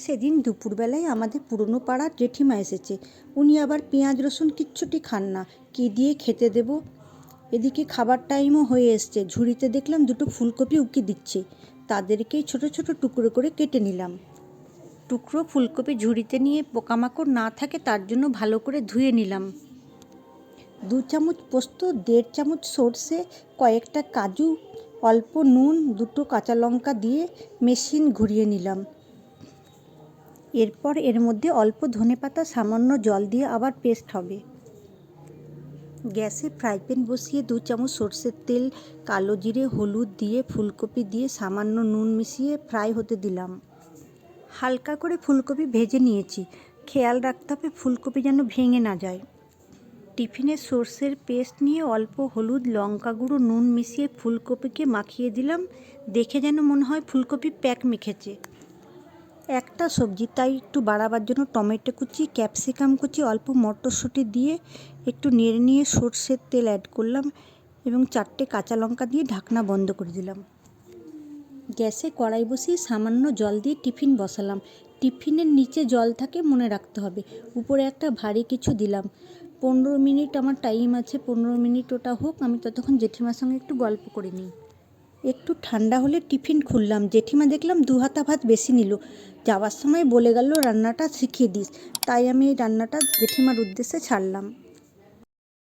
সেদিন দুপুরবেলায় আমাদের পুরনো পাড়ার জেঠিমা এসেছে। উনি আবার পেঁয়াজ রসুন কিচ্ছুটি খান না, কী দিয়ে খেতে দেব। এদিকে খাবার টাইমও হয়ে এসছে। ঝুড়িতে দেখলাম দুটো ফুলকপি উকি দিচ্ছে, তাদেরকেই ছোট ছোট টুকরো করে কেটে নিলাম। টুকরো ফুলকপি ঝুড়িতে নিয়ে পোকামাকড় না থাকে তার জন্য ভালো করে ধুয়ে নিলাম। 2 চামচ পোস্ত, 1.5 চামচ সর্ষে, কয়েকটা কাজু, অল্প নুন, 2টো কাঁচা লঙ্কা দিয়ে মেশিন ঘুরিয়ে নিলাম। এরপর এর মধ্যে অল্প ধনেপাতা, সামান্য জল দিয়ে আবার পেস্ট হবে। গ্যাসে ফ্রাই প্যান বসিয়ে 2 চামচ সর্ষের তেল, কালো জিরে, হলুদ দিয়ে ফুলকপি দিয়ে সামান্য নুন মিশিয়ে ফ্রাই হতে দিলাম। হালকা করে ফুলকপি ভেজে নিয়েছি। খেয়াল রাখতে হবে ফুলকপি যেন ভেঙে না যায়। টিফিনে সর্ষের পেস্ট নিয়ে অল্প হলুদ, লঙ্কা গুঁড়ো, নুন মিশিয়ে ফুলকপিকে মাখিয়ে দিলাম। দেখে যেন মনে হয় ফুলকপি প্যাক মেখেছে। একটা সবজি, তাই একটু বাড়াবার জন্য টমেটো কুচি, ক্যাপসিকাম কুচি, অল্প মটরশুঁটি দিয়ে একটু নেড়ে নিয়ে সর্ষের তেল অ্যাড করলাম এবং 4টে কাঁচা লঙ্কা দিয়ে ঢাকনা বন্ধ করে দিলাম। গ্যাসে কড়াই বসিয়ে সামান্য জল দিয়ে টিফিন বসালাম। টিফিনের নিচে জল থাকে, মনে রাখতে হবে। উপরে একটা ভারী কিছু দিলাম। 15 মিনিট আমার টাইম আছে, 15 মিনিট ওটা হোক, আমি ততক্ষণ জেঠিমার সঙ্গে একটু গল্প করে নিই। একটু ঠান্ডা হলে টিফিন খুললাম। জেঠিমা দেখলাম 2 হাতা ভাত বেশি নিল। যাওয়ার সময় বলে গেল রান্নাটা শিখিয়ে দিস, তাই আমি এই রান্নাটা জেঠিমার উদ্দেশ্যে ছাড়লাম।